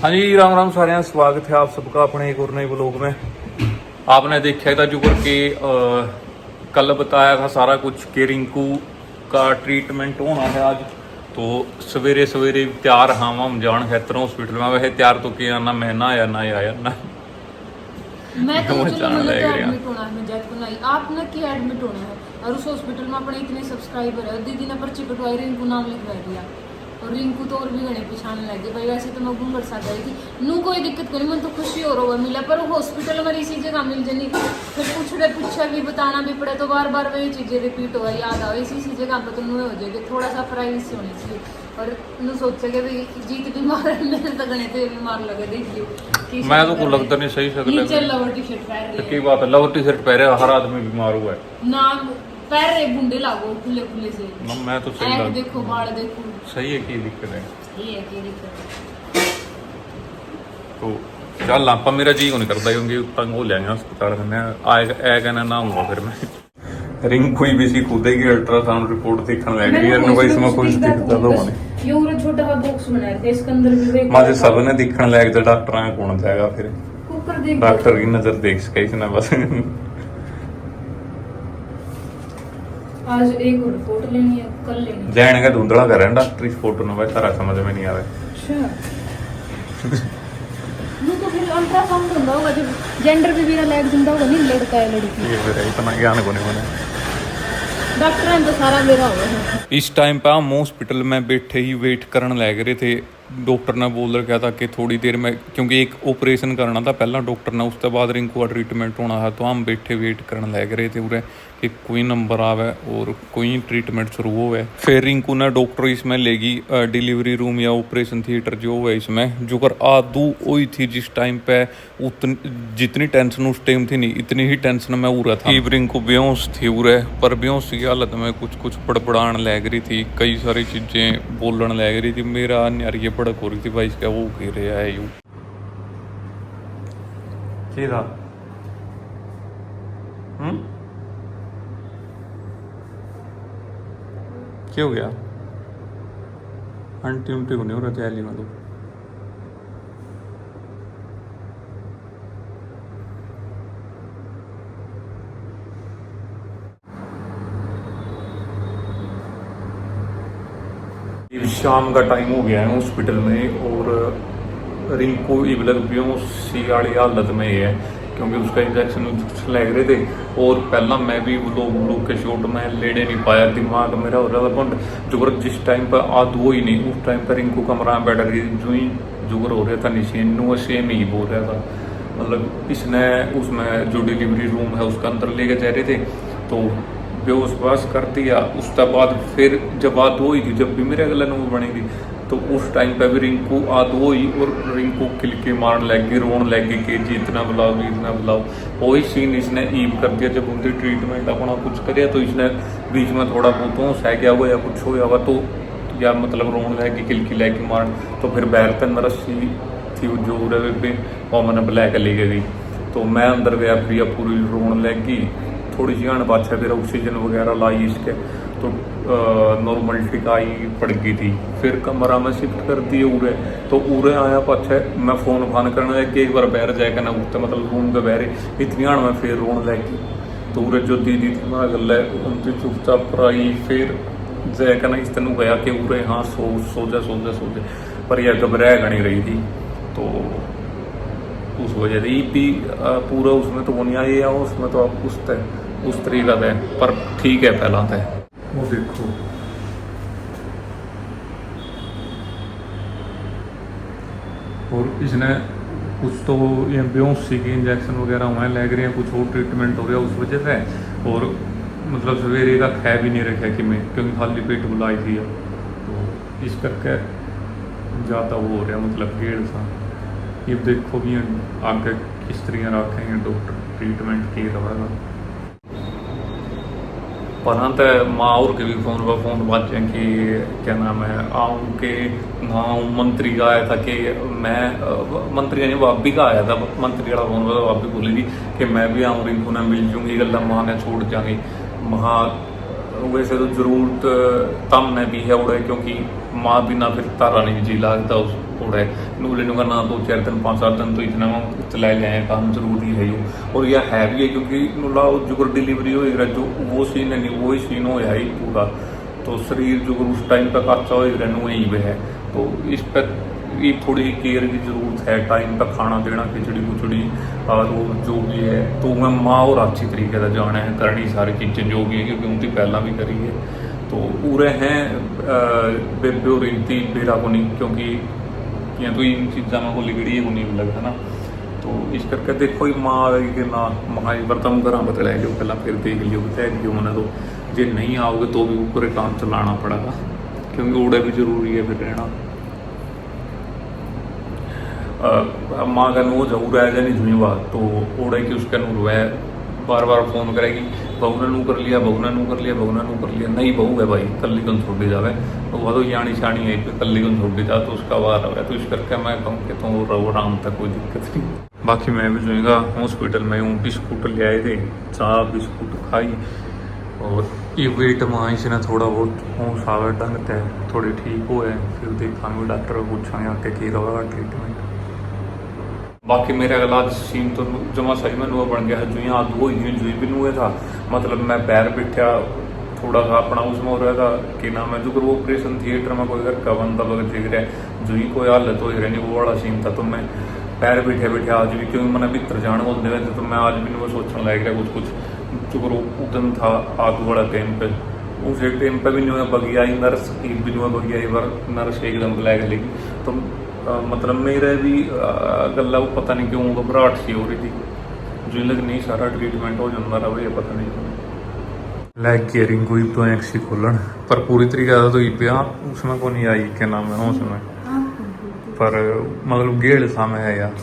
हाँ जी, राम राम सारे, स्वागत है आप सबका अपने एक और नए ब्लॉग में। आपने देखा था जुगर के कल बताया था सारा कुछ कि रिंकू का ट्रीटमेंट होना है आज। तो सवेरे सवेरे तैयार हाँ हम जान खैतर हॉस्पिटल में। वैसे तैयार तो किया ना, मैं ना आया ना आया ना मैं तो चलो जाना मतलब लग तो रहा। एडमिट होना है, मैं जयपुर नहीं आप ना कि एडमिट होना है। और उस हॉस्पिटल में अपने इतने सब्सक्राइबर है, दीदी ने पर्ची कटवाई, रिंकू नाम लिखवा दिया। और रिंकू तो और भी घने पछाने लगे भाई। वैसे तो मैं घूंघट सा गई थी, नू कोई दिक्कत कोई मन तो खुशी हो रहा मिला, पर हॉस्पिटल में इसी जगह मिल जानी। फिर पूछा भी बताना भी पड़े तो बार बार वही चीजें रिपीट हो याद आवे, इसी जगह पर तो नू हो जाएगी। थोड़ा सा प्राइवेसी होनी चाहिए। और नू सोचे कि भाई जीत बीमार है, मैंने तो गणे थे बीमार लगे देख लियो। मैं तो को लगता नहीं सही नीचे सकता लवर टी शर्ट पहन रही की बात है। लवर टी शर्ट पहरे हर आदमी बीमार हुआ है ना, पैर रे बुंडे लागो खुले खुले से ना। मैं तो सही ऐक लग देखो बाल देखो, सही है, की दिक्कत है ये है की दिक्कत। तो चल आपा मेरा जी को नहीं करता क्योंकि तंग हो जाएंगे अस्पताल में आएगा ना होगा। फिर मैं रिंग कोई भी सी खुदेगी अल्ट्रासाउंड रिपोर्ट देखने लग रही है कोई इसमें कुछ दिखता तो होने ये पूरा छोटा सा बॉक्स बनाया था, इसके अंदर भी देख माजे सब ने दिखने लग तो डॉक्टर ने कौन जाएगा फिर ऊपर देख डॉक्टर की नजर देख सके इसने बस। आज एक और रिपोर्ट लेनी है, कल लेनी है। जैन का धुंधला कर रहे हैं डॉक्टर इस फोटो में, भाई सारा समझ में नहीं आ रहा। अच्छा वो तो फिर अल्ट्रासाउंड होता होगा जब जेंडर भी मेरा लैग जिंदा होगा, नहीं लड़का है लड़की। ये फिर इतना ज्ञान को नहीं बने। डॉक्टर ने तो सारा मेरा होगा। इस टाइम पे हम हॉस्पिटल में बैठे ही वेट करने लग रहे थे। डॉक्टर ने बोल रखा था कि थोड़ी देर में, क्योंकि एक ऑपरेशन करना था पहला डॉक्टर ने, उसके बाद रिंकू का ट्रीटमेंट होना है। तो हम बैठे वेट करने लग रहे थे पूरे कि कोई नंबर आवे और कोई ट्रीटमेंट शुरू हो। फिर रिंकू ने डॉक्टर इसमें लेगी डिलीवरी रूम या ऑपरेशन थिएटर जो है इसमें जुकर आदू हुई थी जिस टाइम पे। जितनी टेंशन उस टाइम थी नहीं, इतनी ही टेंशन में हो रहा था। रिंकू बेहोश थी उरे, पर बेहोश की हालत में कुछ बड़बड़ान लग रही थी, कई सारी चीजें बोलने लग रही थी। मेरा यार ये भड़क हो रही थी भाई, इसका वो कह रहा है यू था। क्या हो गया? आंटी उंटी को नहीं हो रहा था एली में तो। शाम का टाइम हो गया है हॉस्पिटल में और रिंकू इबलक बेहोशी वाली हालत में ही है क्योंकि उसका इंजेक्शन लग रहे थे। और पहला मैं भी लोग के शॉट में लेने नहीं पाया, दिमाग मेरा हो रहा था बंद। जुगर जिस टाइम पर आदू ही नहीं उस टाइम पर रिंकू कमरा में बैठ रही जो ही जुगर हो रहा था निशान नु सेम ही बोल रहा था। मतलब इसने उसमें जो डिलीवरी रूम है उसका अंदर लेके जा रहे थे तो बेहोश कर दिया। उसके बाद फिर जब आदू हुई थी, जब भी मेरे अगला नंबर बनेगी तो उस टाइम पे भी रिंकू आदू हुई और रिंकू किलके मारने लग गई, रोन लग गई कि जी इतना बुलाओ। वही सीन इसने ईव कर दिया जब उनकी ट्रीटमेंट अपना कुछ करे तो इसने बीच में थोड़ा बहुत होश है गया हुआ या कुछ हो हुआ तो या मतलब रोन लग गई, किलकी लग गई मार। तो फिर बैर पे अंदर रस्सी थी जो पे और मैंने ब्लैक ले गई। तो मैं अंदर गया, फिर पूरी रोन लग गई, थोड़ी सी हण पाछा फिर ऑक्सीजन वगैरह लाई इसके तो नॉर्मल टिकाई पड़ गई थी। फिर कमरा में शिफ्ट कर दिए उरे। तो उरे आया पाछे मैं फोन फान करने लग गया, एक बार बहर जाएगा ना उठते मतलब रूम के बहरे इतनी हण में फिर रोन लग गई। तो उरे जो दीदी थी मैं गल उनकी चुपचाप आई। फिर जाएगा ना इस तेन गया कि उरे हाँ सो जा पर यह घबराया नहीं रही थी। तो उस वजह से भी पूरा उसमें तो नहीं आया, उसमें तो आप उस तरीका है पर ठीक है पहला था। वो देखो और इसने कुछ तो ये बेहोशी के इंजेक्शन वगैरह हुए लग रहे हैं, कुछ और ट्रीटमेंट हो गया उस वजह से। और मतलब सवेरे का खै भी नहीं रखा कि मैं क्योंकि खाली पेट बुलाई थी तो इस करके ज़्यादा वो हो रहा मतलब गेड़ सा। ये देखो भी आगे किस तरह रखेंगे डॉक्टर ट्रीटमेंट की रहेगा। पर तो माँ और के भी फोन बात कि क्या नाम है आऊँ के ना मंत्री का आया था कि मैं मंत्री नहीं भाभी का आया था। मंत्री वाला फोन पर भाभी बोली थी कि मैं भी आऊँ रिंकू ने मिल जूँगी, गला माँ ने छोड़ जाऊँगी। वहाँ वैसे तो जरूरत तम ने भी है उड़े क्योंकि माँ बिना फिर तारा नहीं जी लगता और है नूले नु करना 2-4 दिन 5-7 दिन तो इतना चला ले काम जरूरी है ये। और यह है भी है क्योंकि नुला जो डिलीवरी होएगा जो वो सीन है नहीं वही सीन हो ही पूरा, तो शरीर जो उस टाइम पर कच्चा होएगा नु यही पे है। तो इस पर ये थोड़ी केयर की ज़रूरत है, टाइम पर खाना देना खिचड़ी खुचड़ी और वो जो भी है। तो मैं माँ और अच्छी तरीके से जाना है करनी सारी चीज़ें जो भी है क्योंकि उनकी पहला भी करी है। तो पूरे हैं बेबे और इनती बेरा को नहीं क्योंकि या तो इन चीज़ों में को लिगड़ी है को नहीं लगता ना। तो इस करके देखो ही माँ आएगी कि ना माँ बर्तन घर बता लियो पहला फिर देख लियो बता लियो मैंने। तो जे नहीं आओगे तो भी पूरे काम चलाना पड़ेगा क्योंकि उड़े भी जरूरी है फिर रहना। माँ का नूह जरूर आएगा नहीं जुई बात तो ओढ़े कि उसका नूर है बार बार फ़ोन करेगी बहू ने नू कर लिया बहू ने नू कर लिया बहू ने नू कर लिया। नहीं बहू है भाई कल्ली कन छोड़ जावे तो वह तो यानी शानी है पे कल्ली कन छोड़ जा तो उसका वार है। तो इस करके मैं कहूँ कि तुम रहो आराम तक कोई दिक्कत नहीं। बाकी मैं भी जुएगा हॉस्पिटल में हूँ बिस्कुट ले आए थे चाह बिस्कुट खाई और ये वेट में इसने थोड़ा बहुत होश आवे ढंग से थोड़ी ठीक हो है फिर देखा डॉक्टर को पूछा आके की रहेगा ट्रीटमेंट। बाकी मेरा अगला सीन तो जमा सही में नुआ बन गया है जुई हाथ वो जुई भी नुए था मतलब मैं पैर बैठा थोड़ा सा अपना उसमें हो रहा था कि नाम है जो वो ऑपरेशन थिएटर में कोई घर का बंदा वगैरह देख रहा है जुई कोई हालत हो रही वो वाला सीन था। तो मैं पैर बैठे बैठे आज भी क्योंकि मैंने भीतर जाने बोलते हुए थे तो मैं आज भी नहीं सोचने लग रहा कुछ जो उदन था आग वाला टाइम पे उस एक टाइम पे भी नहीं बगी आई नर्स भी नहीं बगी आई बार नर्स एकदम ब्लैक लेगी। तो मतलब मेरे भी गला वो पता नहीं क्यों घबराहट सी हो रही थी जो लग नहीं सारा ट्रीटमेंट हो जाता रहा ये पता नहीं क्यों लैग केयरिंग कोई तो एक सी खोलन पर पूरी तरीके से तो ही पे उसमें को नहीं आई क्या नाम है उसमें पर मतलब गेड़ सामने है यार।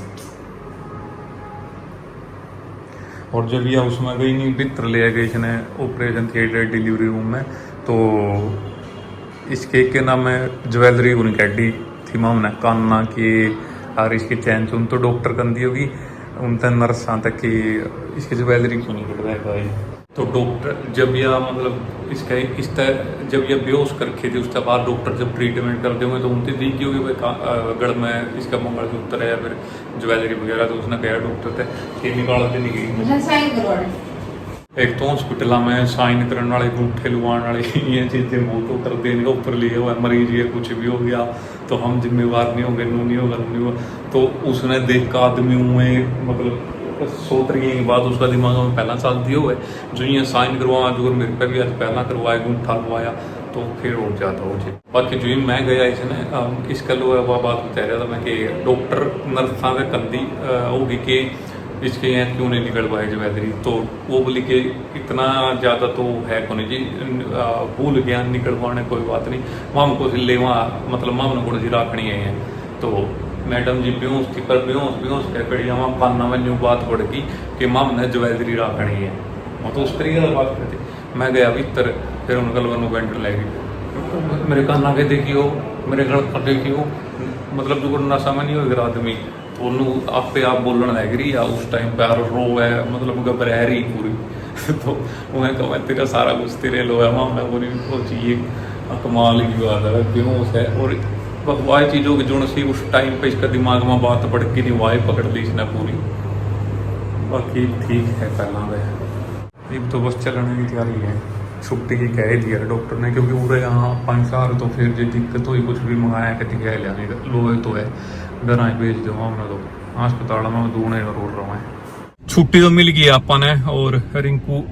और जब यह उसमें गई नहीं भीतर ले गई इसने ऑपरेशन थिएटर डिलीवरी रूम में तो इसके के नाम है ज्वेलरी उन्हें कैडी थी माँ उन्हें काना की और इसकी चैन चुन तो डॉक्टर कंदी होगी उन तक नर्स तक कि इसकी ज्वेलरी क्यों नहीं कट रहा है। तो डॉक्टर जब यह मतलब इसका इस तरह जब यह बेहोश कर रखी थी उसके बाद डॉक्टर जब ट्रीटमेंट करते होंगे तो उनसे देखी होगी भाई गढ़ में इसका मंगलसूत्र है या फिर ज्वेलरी वगैरह तो उसने कहा डॉक्टर थे निकाल के नहीं गई। एक तो हॉस्पिटल में साइन करने वाले अंगूठे लुवाने वाले ये चीज़ें बहुत तो कर देने का ऊपर लिए हुआ मरीज ये कुछ भी हो गया तो हम जिम्मेवार नहीं होंगे नू नहीं होगा नहीं होगा। तो उसने देख का आदमी हुए मतलब 100 तरीके की बात उसका दिमाग में पहला चल दिया हुआ है जो ये साइन करवाया जो मेरे पे भी आज पहला करवाया अंगूठा लुवाया तो फिर हो जाता हो जी। बाकी जो मैं गया इसने इसका लो वह बात बता रहा था मैं कि डॉक्टर नर्सा से कंदी होगी कि इसके यहाँ क्यों नहीं निकल पाए ज्वेलरी। तो वो बोली कि इतना ज़्यादा तो है को नहीं जी भूल गया निकलवाने कोई बात नहीं माम को ले वहाँ मतलब माम ने को जी राखनी है। तो मैडम जी बेहोश थी पर बेहोश कह कड़ी वहाँ पाना में न्यू बात बढ़ गई कि माम ने ज्वेलरी राखनी है वो तो उस तरीके से बात करती। मैं गया भीतर फिर उनका लोगों वेंट ले गई मेरे कान आगे देखियो मेरे घर पर देखियो मतलब जो नशा में नहीं होगा आदमी तो उन्होंने आपे आप बोलने लग रही या उस टाइम पे रो है मतलब घबरा रही पूरी तो उन्हें कहा तेरा सारा कुछ तेरे लो है मामला पूरी वो चाहिए कमाल की बात है बेहोश है। और वाह चीज़ों की जो सी उस टाइम पे इसका दिमाग में बात बढ़ के नहीं वाह पकड़ ली इसने पूरी। बाकी ठीक है पहला वह अब तो बस चलने की तैयारी है छुट्टी की कह दिया डॉक्टर ने क्योंकि पूरे यहाँ 5 साल तो फिर जो दिक्कत हुई कुछ भी मंगाया कहती कह लिया लो तो है घर आए भेज दो हमने तो अस्पताल में दूने रोड रहा है। छुट्टी तो मिल गई आपने और रिंकू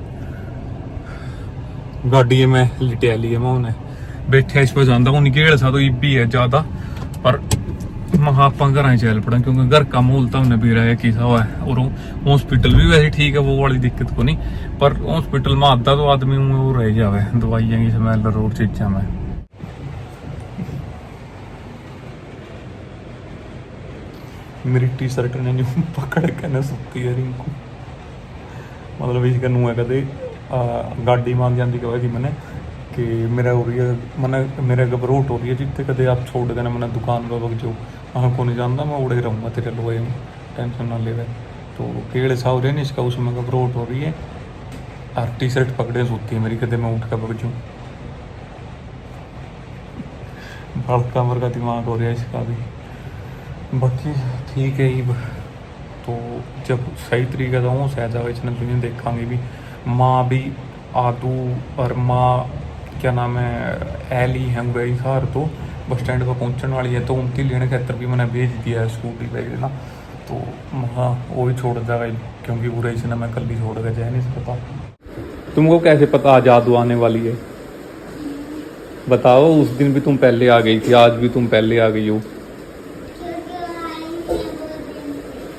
गाड़ी में लिटिया लिया मैं उन्हें बैठे इस पर जाता हूँ निकेल सा तो भी है ज़्यादा पर महा आप घर ही चल पड़ा क्योंकि घर का माहौल तो हमने भी रहा है किसा हुआ है। और हॉस्पिटल भी वैसे ठीक है वो वाली दिक्कत को नहीं पर हॉस्पिटल में आधा तो आदमी वो रह जावे दवाइयाँ की स्मैल और चीज़ा में। मेरी टी शर्ट ने पकड़ के न सुती है रिंकू मतलब इसका नू है कदे गाड़ी मांग जाती कहेगी मैंने कि मेरा हो रही है मैंने मेरे घबराहट हो रही है जितने कदे आप छोड़ देना मैंने दुकान पर वक्त जो को नहीं जानता मैं उड़े रहूँगा तेरे लोए में टेंशन ना ले। तो केड़े सा हो रहे हैं इसका उसमें घबराहट हो रही है और टी शर्ट पकड़े सोती है मेरी कदे मैं उठ कर बग जूँ बड़का मर का दिमाग हो रहा है इसका भी। बाकी ठीक है ही तो जब सही तरीके से हो सह जाए इसने भी देखा भी माँ भी आदू और माँ क्या नाम है एली है गई घर तो बस स्टैंड पर पहुँचने वाली है तो उनकी लेने खातर भी मैंने भेज दिया है स्कूटी पे ना तो हाँ वो भी छोड़ जाएगा क्योंकि पूरा इसने मैं कल ही छोड़ के जा नहीं सकता। तुमको कैसे पता आज आदू आने वाली है बताओ। उस दिन भी तुम पहले आ गई थी आज भी तुम पहले आ गई हो।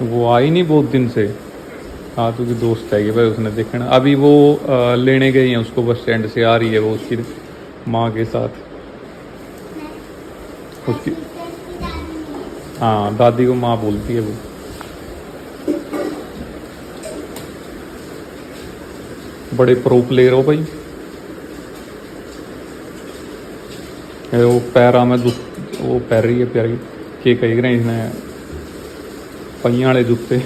वो आई नहीं बहुत दिन से। हाँ तो दोस्त है भाई उसने देखना अभी वो लेने गई है उसको बस स्टैंड से आ रही है वो उसकी माँ के साथ उसकी हाँ दादी को माँ बोलती है वो। बड़े प्रो प्लेयर हो भाई। वो पैरा में वो पैर रही है प्यारी के कही रहे इसने पहिया वाले जूते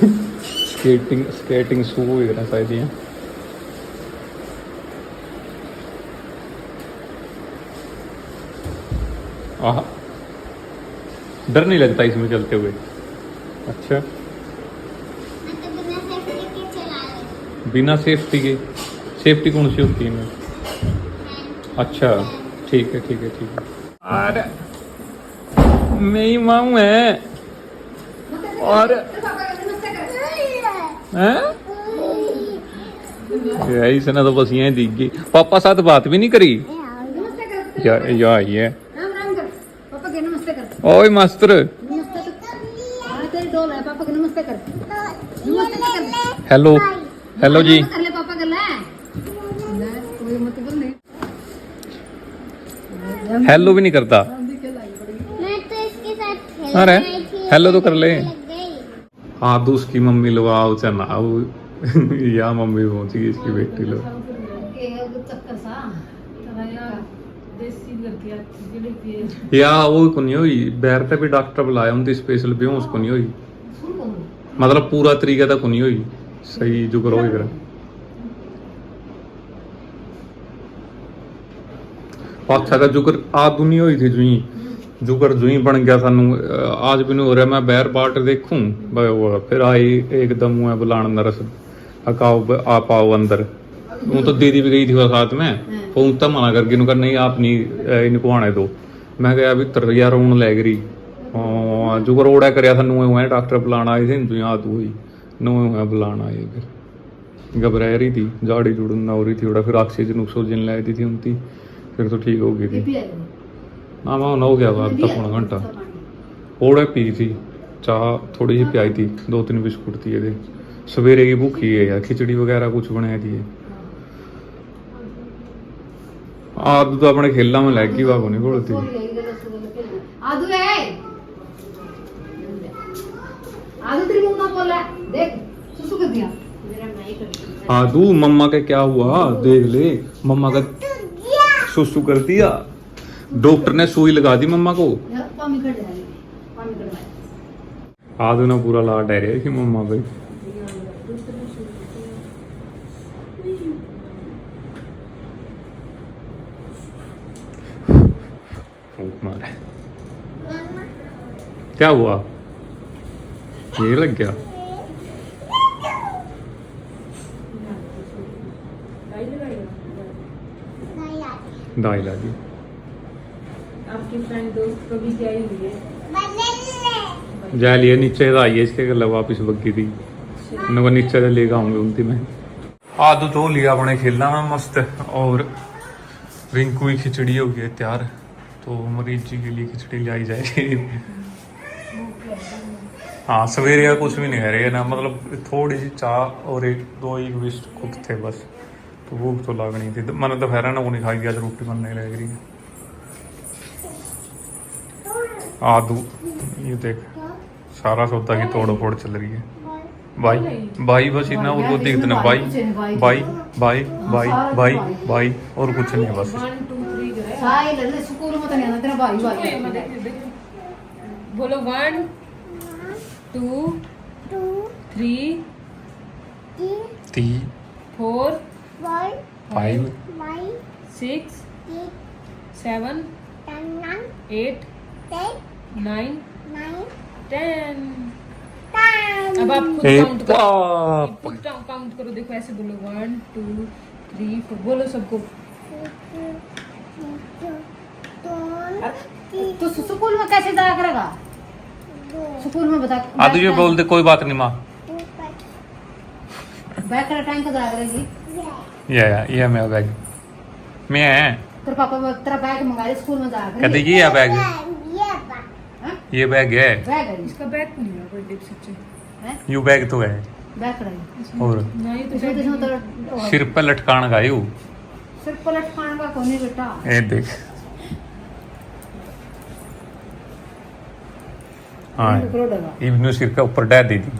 स्केटिंग शू हो गया शायद ये। आह डर नहीं लगता इसमें चलते हुए। अच्छा बिना सेफ्टी के सेफ्टी कौन सी होती है इनमें। अच्छा ठीक है ठीक है ठीक है। अरे मेरी माँ है और ऐसे ना तो बस यहीं दिख गई पापा साथ बात भी नहीं करी या ये राम राम कर पापा के नमस्ते कर। ओए मास्टर नमस्ते कर तेरी डोल है पापा के नमस्ते कर। नमस्ते कर हेलो हेलो जी कर ले पापा कर ले कोई मत कर ले हेलो भी नहीं करता। मैं तो इसके साथ अरे खेल रही थी, हेलो तो कर ले। लग गई। हाँ तो उसकी मम्मी लगाओ चनाओ या मम्मी पहुंच गई इसकी बेटी लोग। चक्कर सा देसी लड़कियां जेडी पे या वो को नहीं हुई बैर पे भी डॉक्टर बुलाया उनकी स्पेशल बेहोश को नहीं हुई मतलब पूरा तरीका तक नहीं हुई सही जो करो फिर अच्छा का जुकर आदू नहीं हुई थी जुई जुकर जुई बन गया सानू आज भी नहीं हो रहा मैं बैर बाट देखूं फिर आई एकदम है बुलान नरस अकाओ आप आओ अंदर वो तो दीदी भी गई थी वो साथ में फोन तो मना करके इनको नहीं आप नहीं इनको आने दो मैं गया भी तरैया रोन लग रही जुकर ओड़ा करया था नुए हुए डॉक्टर बुलाना आए थे जुई आदू हुई नुए हुए बुलाना आए फिर घबरा रही थी जाड़ी जुड़न हो रही थी थोड़ा फिर ऑक्सीजन लाई दी थी उनकी फिर तो ठीक हो गई थी। ना मैं हो गया था आधा पौना घंटा ओड़े पी थी चाह थोड़ी सी प्याई थी 2-3 बिस्कुट थी ये सवेरे की भूखी है यार खिचड़ी वगैरह कुछ बनाई थी आदू तो अपने खेला में लग गई वाको नहीं बोलती आदू है आदू तेरी मम्मा बोला देख सुसु कर दिया आदू मम्मा का क्या हुआ देख ले मम्मा का सुसु कर दिया डॉक्टर ने सुई लगा दी मम्मा को। पानी कट आदू ना पूरा लाड है रे कि मम्मा पे मारे क्या हुआ ये लग गया दाई लगी आपकी फ्रेंड दोस्त कभी क्या ही हुई है जा लिए नीचे आई है इसके गला वापिस बग्गी थी इनको नीचे से लेकर आऊंगे उनकी मैं आदू तो लिया अपने खेलना में मस्त और रिंकू की खिचड़ी हो गई है तैयार तो मरीज जी के लिए खिचड़ी लाई जाएगी। हाँ सवेरे का कुछ भी नहीं है रहे ना मतलब थोड़ी सी चाय और 1-2 बिस्कुट थे बस तो भूख तो लगनी थी मैंने दोपहर ना वो नहीं खाई दिया रोटी बनने लग रही है। आदू ये देख सारा सौदा की तोड़ फोड़ चल रही है भाई भाई बस इतना और कुछ देखते ना भाई भाई भाई भाई भाई भाई और कुछ नहीं बस 1 2 3 करे साई लल्ले स्कूल में तो नहीं आना तेरा भाई भाई बोलो 1 2 3 4 5 6 7 8 9 10 अब आप खुद ए काउंट करो, बाप। खुद काउंट करो। देखो ऐसे बोलो 1 2 3 4 बोलो सबको। तो स्कूल में कैसे जाया करेगा? स्कूल में बता। आदू ये बोल दे कोई बात नहीं माँ। बैग का टाइम का जाया करेगी। ये मेरा बैग मैं है। तेरे पापा तेरा बैग मंगा स्कूल में जाया कहते करेगी। ये बैग है, हाँ? ये बैग है, बैग है इसका बैग नहीं है कोई टिप सच्चे। हैं? यू बैग तो है। बैग करेगी। और ना ये तो इसमें बैग तो नहीं है। सिर पे लटकान का यू। सिर्फ पलट खाने का कोनी बेटा। ये देख। हाँ इब्नू सिर के ऊपर डाल दी थी।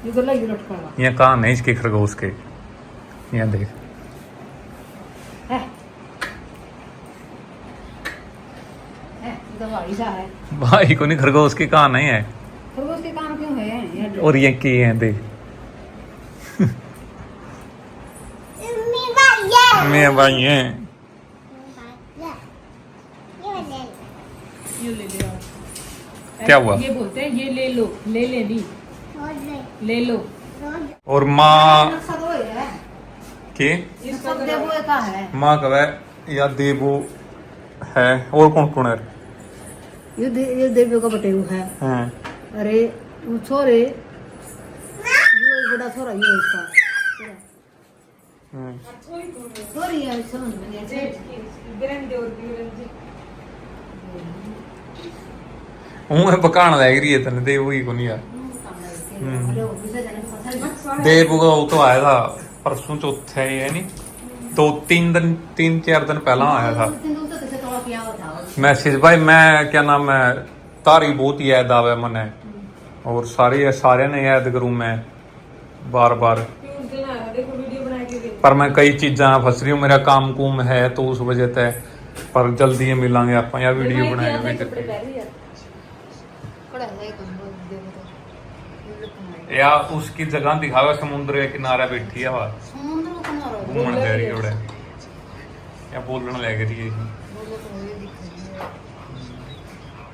ये गला ये लटकागा ये कान है इसके खरगोश के। ये देख है। दवाई सा है। भाई को नहीं खरगोश के कान नहीं है। खरगोश के कान क्यों है ये? और ये की है देख। मैं भाई है। ये ले ले आप। क्या हुआ? ये बोलते हैं ये ले लो, ले ली, ले लो। और माँ नक्शा तो है। के नक्शा देवो का है। माँ कवे या देवो है। और कौन कौन है? ये देवो का बटेऊ है। हाँ। अरे वो छोरे ये बड़ा छोरा ये इसका हाँ। सॉरी यार समझ में नहीं आया। हूँ है पकान लग रही है तने देवो ही को नहीं यार। अरे वो दूसरे जने को पता नहीं। देवो का वो तो आया था परसों चौथे है नहीं तो 3-4 दिन पहला आया था तीन दिन तो कैसे थोड़ा किया था। मैसेज। भाई मैं क्या नाम है तारी बहुत याद आवे मने और सारे ने याद करूं मैं बार बार। पर मैं कई चीजा फंस रही हूँ। मेरा काम कुम है तो उस वजह से पर जल्दी ही मिलांगे आप या वीडियो बनाएंगे। या उसकी जगह दिखावे समुद्र के किनारे बैठी है वहाँ समुद्र को ना रो। घूमन जा रही है उड़े या बोलने लग रही है। बोलो तो ये दिख रही है।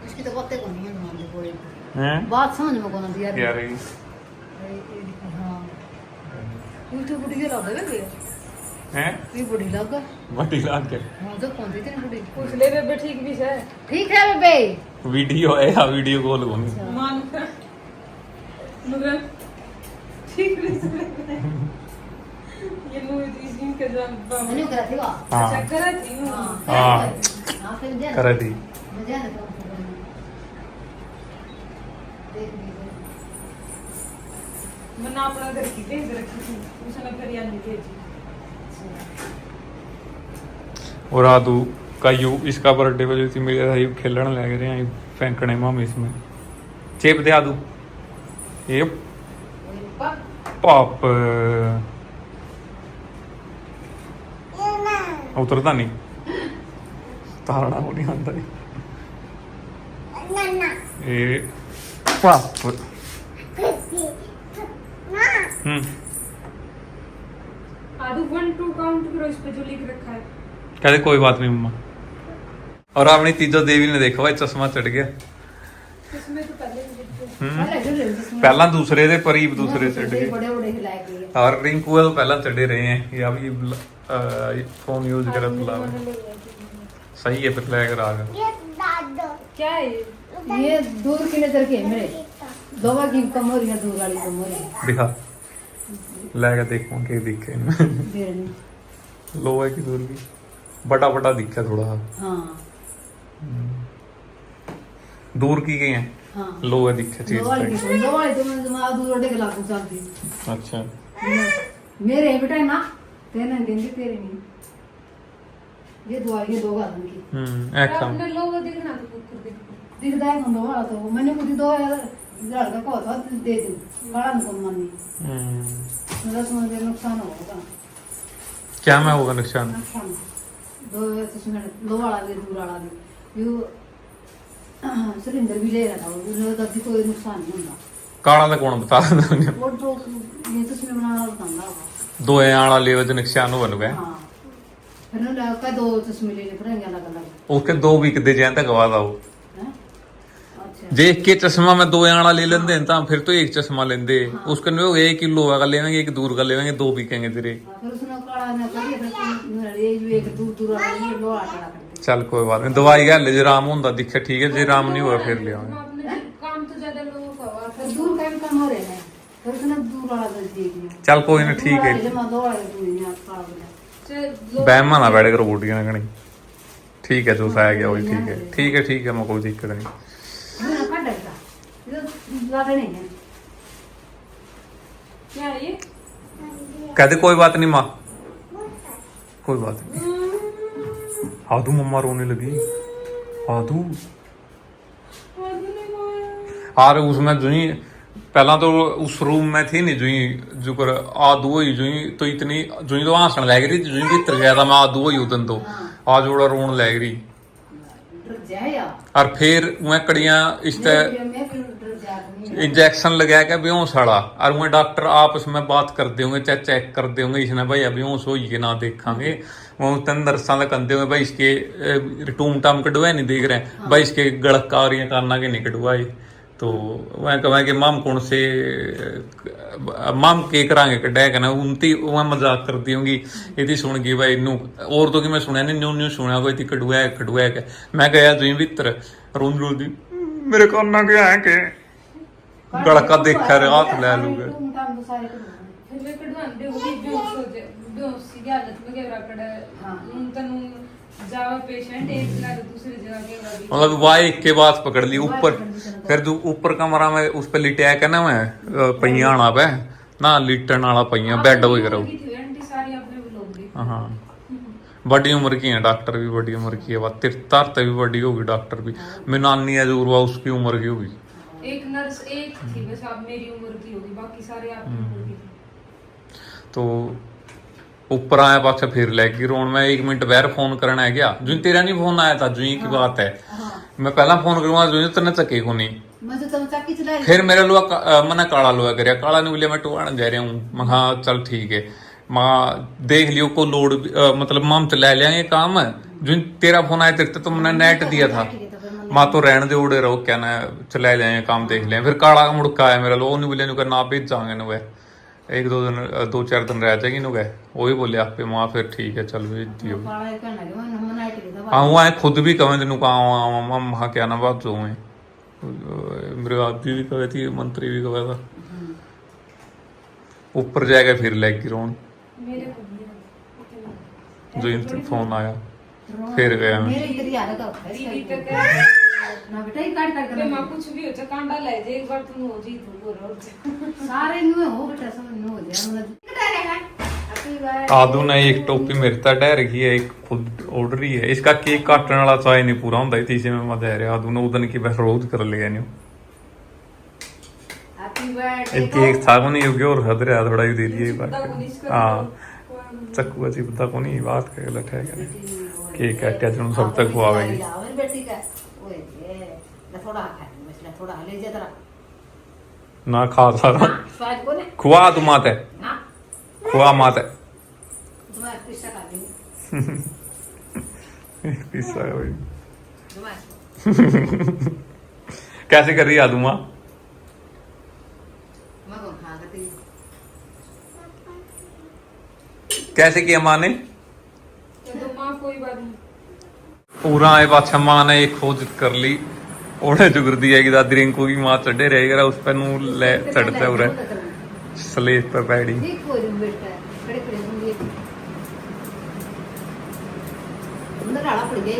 उसकी तो बातें को नहीं है मान लो कोई हैं बात समझ में को ना दिया क्या रही हाँ ये तो बुढ़ी लग गई हैं ये बुढ़ी लग गई बड़ी लाग के हाँ तो कौन सी थी बुढ़ी पूछ ले बेबे ठीक भी है। ठीक है बेबे वीडियो है या वीडियो कॉल को नहीं। मान कर मगर ठीक भी है। ये मूवी इस दिन के जब मैंने करा थी वाह हाँ चक्कर थी हाँ हाँ हाँ फिर जा कर दी। मजा आ रहा देख लीजिए मैंने अपना घर की भेज रखी थी उसने घर याद नहीं भेजी। और आदू का यू इसका बर्थडे वजह से मेरे भाई खेलने लग रहे हैं फेंकने मामे इसमें चेप दे आदू ये पाप उतरता नहीं तारना को नहीं आता ये पाप। आदू 1 2 काउंट करो इस पे जो लिख रखा है। कहते कोई बात नहीं मम्मा। और अपनी तीजो देवी ने देखा भाई चश्मा चढ़ गया। इसमें तो पहले ही लिख दो। पहला दूसरे दे परीब दूसरे चढ़ गए बड़े बड़े हिलाए गए और रिंकू है पहला चढ़े रहे हैं या भी फोन यूज कर सही है फिर लग रहा है। क्या है ये दूर की नजर के मेरे दोवा की कमर है दूर वाली कमर है दिखा लगा देखो के दिखे देर में लो है कि दूर की बड़ा बड़ा दिखा थोड़ा हाँ दूर की गई है हाँ लो है दिखे चीज दो वाली तो मैं दूर ओडे के लागू चलती अच्छा मेरे है बेटा ना तेरे देंगे तेरे नहीं ये दवाई ये दो गालन की एकदम आपने लोगो देखना तो कुकुर देखो दिखता है कौन वाला तो मैंने खुद दो लड़का को था दे दूं बड़ा नुकसान मानी मेरा समझ नुकसान होगा क्या मैं होगा नुकसान नुकसान दो इसमें दो वाला भी दूर वाला भी यू सिलेंडर भी ले रहा था उसमें तब भी कोई नुकसान नहीं होगा काला तो कौन बता वो तो ये तो उसमें बनाना बताना होगा दो आला लेवे तो नुकसान हो गया हाँ फिर ना लगा दो चश्मे लेने पड़ेंगे अलग अलग उसके 2 वीक दे जाए तक गवा दो हैं अच्छा जे एक के चश्मा में 2 आना ले लेते हैं फिर तो एक चश्मा लेंगे उसके नहीं हो 1 किलो का लेवेंगे 1 दूर का लेवेंगे 2 बिकेंगे तेरे। फिर उसने काला ना करिए फिर ये जो एक दूर दूर वाला ये लोहा काला कर दे। चल कोई बात नहीं दवाई गल जे राम होंदा दिखे ठीक है जे राम नहीं हुआ फिर ले आएंगे। आपने काम तो ज्यादा लोगों का हुआ फिर दूर का भी कम हो रहे हैं फिर उसने दूर वाला दे दिया। चल कोई ना ठीक है जमा दो वाले दूर नहीं काला बोला। बहमा ना बैठ कर बूटियां ना कहीं ठीक है जो सा गया वही ठीक है मैं कोई दिक्कत नहीं। ना काट देगा ये ज्यादा नहीं है। क्या है ये? कहते कोई बात नहीं माँ कोई बात नहीं। आदू मम्मा रोने लगी आदू और उसमें जो ही पहला तो उस रूम में थी नहीं जुई जो कर आदू हुई जुई तो इतनी जुई तो हंसन लग रही जुई भीतर गया था मैं आदू हुई उदन तो आज ओड़ा रोन लग रही और फिर वह कड़ियां इस इंजेक्शन लगाया क्या बेहोश वाला और वह डॉक्टर आपस में बात कर देंगे चाहे चेक कर देंगे इसने भाई बेहोश हो के ना देखांगे वो तन दर्शा का कंधे में भाई इसके टूम टाम कटवाए नहीं देख रहे भाई इसके गड़कारियां काना के नहीं कटवाए तो वह कहें कि माम कौन से माम के करांगे कड्डा कहना उनती वह मजाक कर दी होंगी यदि सुन गई भाई नू और तो कि मैं सुनया नहीं न्यू सुनया कोई थी कटुआ के मैं गया तुम भीतर रोंद रोंदी मेरे काना के है के गड़का देखा रे हाथ ले लूगे फिर वे कढवांदे होगी बेहोश की हालत में केवरा कड़ा उन तनु जावा पेशेंट एक जगह से दूसरी जगह के मतलब वाई के बाद पकड़ ली ऊपर फिर जो ऊपर कमरा में उस पे लिटाया क्या ना मैं पहिया आना पे ना लिटन वाला पहिया बेड हो गया सारी आपने लोग दी। हाँ बड़ी उम्र की है डॉक्टर भी बड़ी उम्र की है बात तिरतार भी बड़ी होगी डॉक्टर भी मेरी नानी है जो उसकी उम्र की होगी। एक नर्स एक थी बस आप मेरी उम्र की होगी बाकी सारे आपकी उम्र की। तो ऊपर आया पाछा फिर लगी रोन में 1 मिनट बाहर फोन करना है क्या जुई तेरा नहीं फोन आया था जुई की बात है मैं पहला फोन करूंगा जुई तेने चके को नहीं फिर मेरे लोहा मैंने काला लोहा कराया काला ने बोलिया मैं टोआन जा रहा हूँ मैं हाँ चल ठीक है माँ देख लियो को लोड मतलब माम चला लिया ये काम है जुई तेरा फोन आया तेरे तो मैंने नेट दिया था माँ तो रहने दे उड़े रहो क्या ना चला लिया काम देख लिया फिर काला मुड़का आया मेरा लोग नहीं बोलिया नु ना भेज जाएंगे नु 1-2 दिन रह जाएगी नु गए वही बोले आप पे माँ फिर ठीक है चल भेज दियो। हाँ वो खुद भी कहें तेन कहा वहाँ क्या ना बात जो है मेरे आदमी भी कहे थी मंत्री भी कहा था ऊपर जाएगा फिर लगी रोन जो फोन आया फिर गया मैं कुछ भी हो जा कांडा ले जे एक बार तुम हो जी तू बोल सारे न्यू हो बेटा सब न्यू हो जाए। आदू ने एक टोपी मेरे तक डह रखी है एक खुद ऑर्डर ही है इसका केक काटने वाला चाय नहीं पूरा होता तीसरे में मैं दे रहा आदू ने उदन की बस रोज कर लिया नहीं एक केक था को नहीं होगी और हद रहा थोड़ा ही दे दिया हाँ चक्कू अच्छी पता को नहीं बात कर लट है केक काटे तुम सब तक खुआवेगी ना खा सारा खुआ तू मात है खुआ मात है पिस्सा का भाई कैसे कर रही है आदू माँ कैसे किया माँ ने तो माँ कोई बात नहीं पूरा आए पाछा माँ ने एक खोज कर ली ओढ़े जुगर दी है दादी रिंकू की माँ चढ़े रहेगा उस पर नू ले चढ़ते हो रहे स्लेट पर बैठी पड़ गया